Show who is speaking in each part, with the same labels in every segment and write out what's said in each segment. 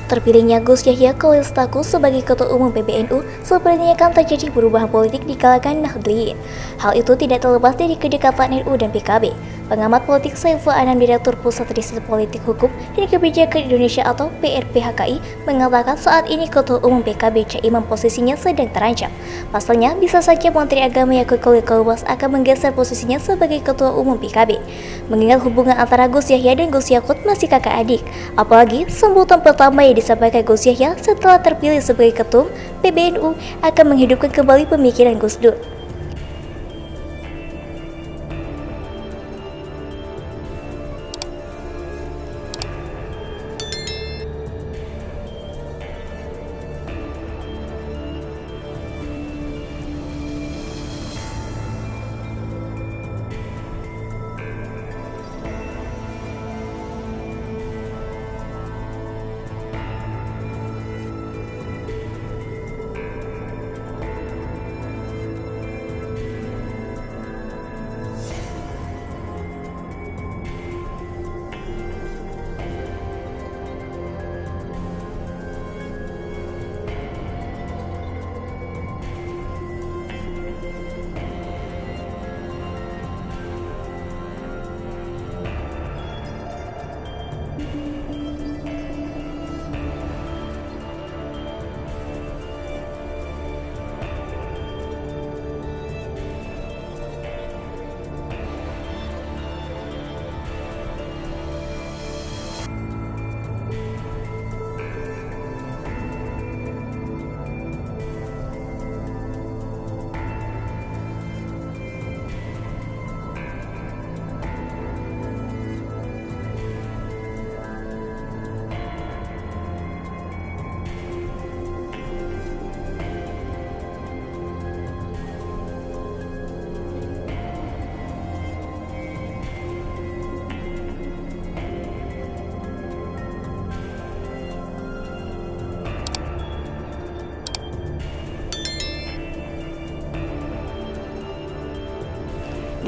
Speaker 1: Terpilihnya Gus Yahya Khalil Stakuf sebagai Ketua Umum PBNU sepertinya akan terjadi perubahan politik di kalangan Nahdliyin. Hal itu tidak terlepas dari kedekatan NU dan PKB. Pengamat politik Saiful Anam, Direktur Pusat Riset Politik Hukum dan Kebijakan Indonesia atau PRPHKI, mengatakan saat ini Ketua Umum PKB Caimin posisinya sedang terancam. Pasalnya, bisa saja Menteri Agama Yakut Khalil Komas akan menggeser posisinya sebagai Ketua Umum PKB. Mengingat hubungan antara Gus Yahya dan Gus Yakut masih kakak adik, apalagi sambutan pertama yang disampaikan Gus Yahya setelah terpilih sebagai Ketum PBNU akan menghidupkan kembali pemikiran Gus Dur.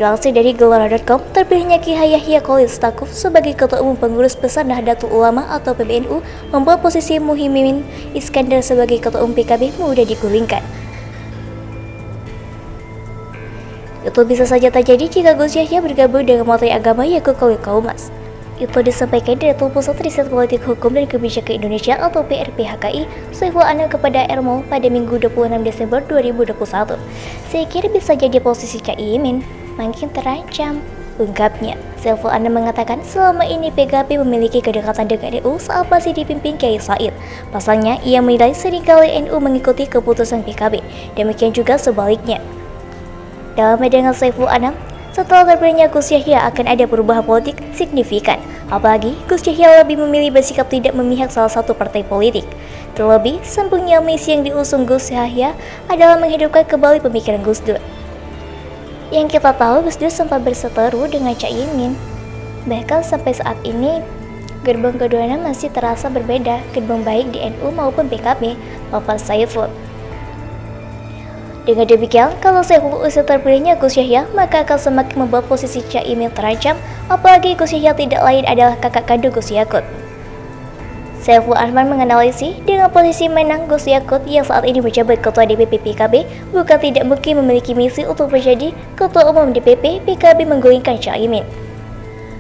Speaker 1: Dilansir dari Gelora.com, terpilihnya Kiai Yahya Khalil Stakuf sebagai Ketua Umum Pengurus Besar Nahdlatul Ulama atau PBNU membuat posisi Muhyiddin Iskandar sebagai Ketua Umum PKB mudah digulingkan. Itu bisa saja terjadi jika Gus Yahya bergabung dengan Menteri Agama Yakut Khalil Komas. Itu disampaikan Direktur Pusat Riset Politik Hukum dan Kebijakan Indonesia atau PRPHKI Saiful Anam kepada RMO pada Minggu 26 Desember 2021. Saya kira bisa jadi posisi Caimin makin terancam, ungkapnya. Saiful Anam mengatakan selama ini PKB memiliki kedekatan dengan NU saat masih dipimpin Kiai Said. Pasalnya, ia menilai seringkali NU mengikuti keputusan PKB, demikian juga sebaliknya. Dalam pandangan Saiful Anam, setelah terpilihnya Gus Yahya akan ada perubahan politik signifikan. Apalagi, Gus Yahya lebih memilih bersikap tidak memihak salah satu partai politik. Terlebih, sambungnya misi yang diusung Gus Yahya adalah menghidupkan kembali pemikiran Gus Dur. Yang kita tahu, Gus Dur sempat berseteru dengan Caimin. Bahkan sampai saat ini, gerbong keduanya masih terasa berbeda, gerbong baik di NU maupun PKB, papar Saiful. Dengan demikian, kalau Saiful usai terpilihnya Gus Yahya, maka akan semakin membuat posisi Caimin terancam, apalagi Gus Yahya tidak lain adalah kakak kandung Gus Yakut. Saiful Anam menganalisis dengan posisi menang Gus Yakut yang saat ini menjabat Ketua DPP PKB bukan tidak mungkin memiliki misi untuk menjadi Ketua Umum DPP PKB menggulingkan Caimin.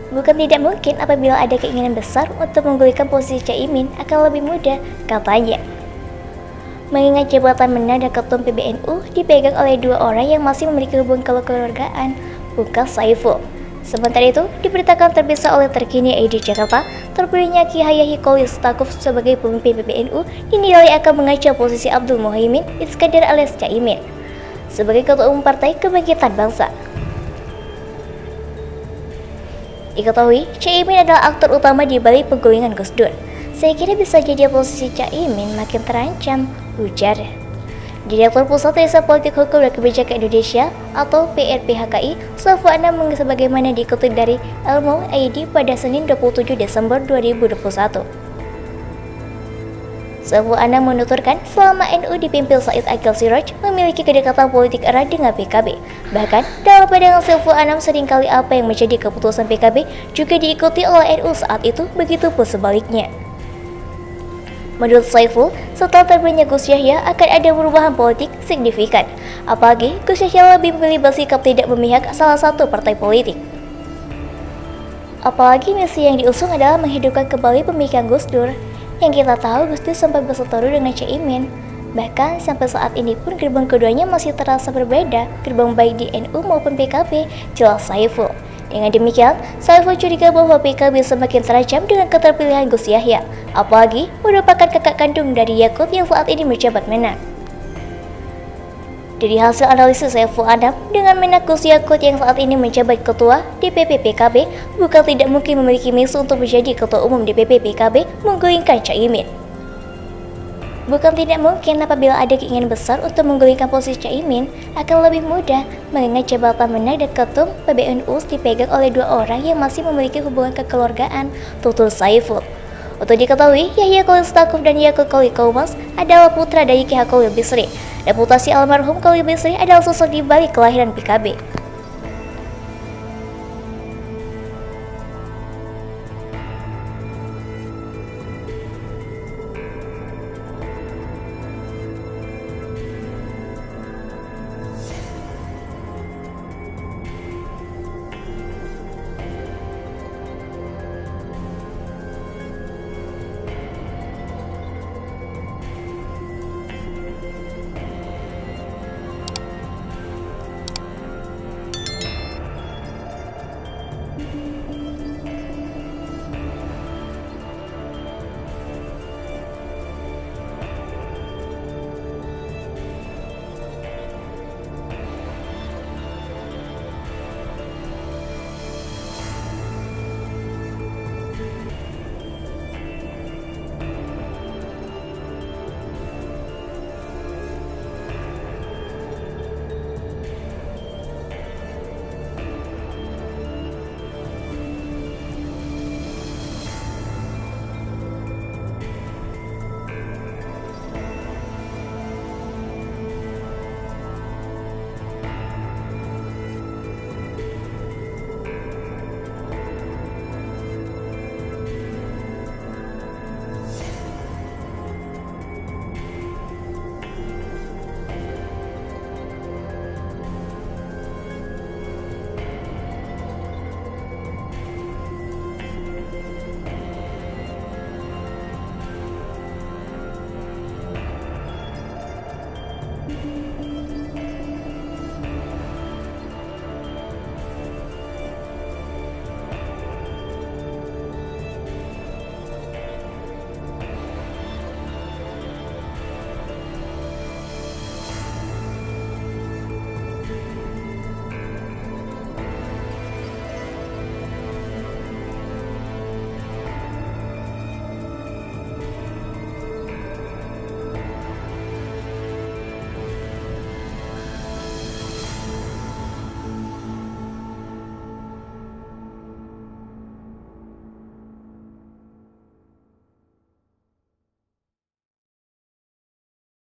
Speaker 1: Bukan tidak mungkin apabila ada keinginan besar untuk menggulingkan posisi Caimin akan lebih mudah, katanya. Mengingat jabatan menang dan Ketum PBNU dipegang oleh dua orang yang masih memiliki hubungan kekeluargaan, bukan Saiful. Sementara itu, diberitakan terpisah oleh terkini ID Jakarta, terpilihnya Kiai Yahya Khalil Stakuf sebagai pemimpin PBNU dinilai akan mengacau posisi Abdul Muhyiddin Iskandar alias Caimin sebagai Ketua Umum Partai Kebangkitan Bangsa. Diketahui, Caimin adalah aktor utama di balik penggulingan Gus Dur. Saya kira bisa jadi posisi Caimin makin terancam, ujar Direktur Pusat Riset Politik Hukum dan Kebijakan Indonesia atau PRPHKI Saiful Anam sebagaimana dikutip dari Elmo ID pada Senin 27 Desember 2021. Saiful Anam menuturkan selama NU dipimpin Said Akil Siraj memiliki kedekatan politik erat dengan PKB. Bahkan dalam pandangan Saiful Anam seringkali apa yang menjadi keputusan PKB juga diikuti oleh NU saat itu, begitu pun sebaliknya. Menurut Saiful, setelah terpilihnya Gus Yahya akan ada perubahan politik signifikan. Apalagi Gus Yahya lebih memilih bersikap tidak memihak salah satu partai politik. Apalagi misi yang diusung adalah menghidupkan kembali pemikiran Gus Dur. Yang kita tahu Gus Dur sempat berseteru dengan Caimin. Bahkan sampai saat ini pun gerbang keduanya masih terasa berbeda, gerbang baik di NU maupun PKB, jelas Saiful. Dengan demikian, Saiful curiga bahwa PKB semakin terancam dengan keterpilihan Gus Yahya, apalagi merupakan kakak kandung dari Yakut yang saat ini menjabat Menak. Dari hasil analisis Saiful Anam, dengan Menak Gus Yakut yang saat ini menjabat ketua DPP PKB, bukan tidak mungkin memiliki misi untuk menjadi ketua umum DPP PKB menggulingkan Caimin. Bukan tidak mungkin apabila ada keinginan besar untuk menggulingkan posisi Caimin, akan lebih mudah mengingat jabatan Menak dan Ketum PBNU dipegang oleh dua orang yang masih memiliki hubungan kekeluargaan, tutur Saiful. Untuk diketahui, Yahya Khalil Stakuf dan Yakut Khalil Kaumas adalah putra dari Ki Khalil Bisri. Reputasi almarhum Khalil Bisri adalah sosok di balik kelahiran PKB.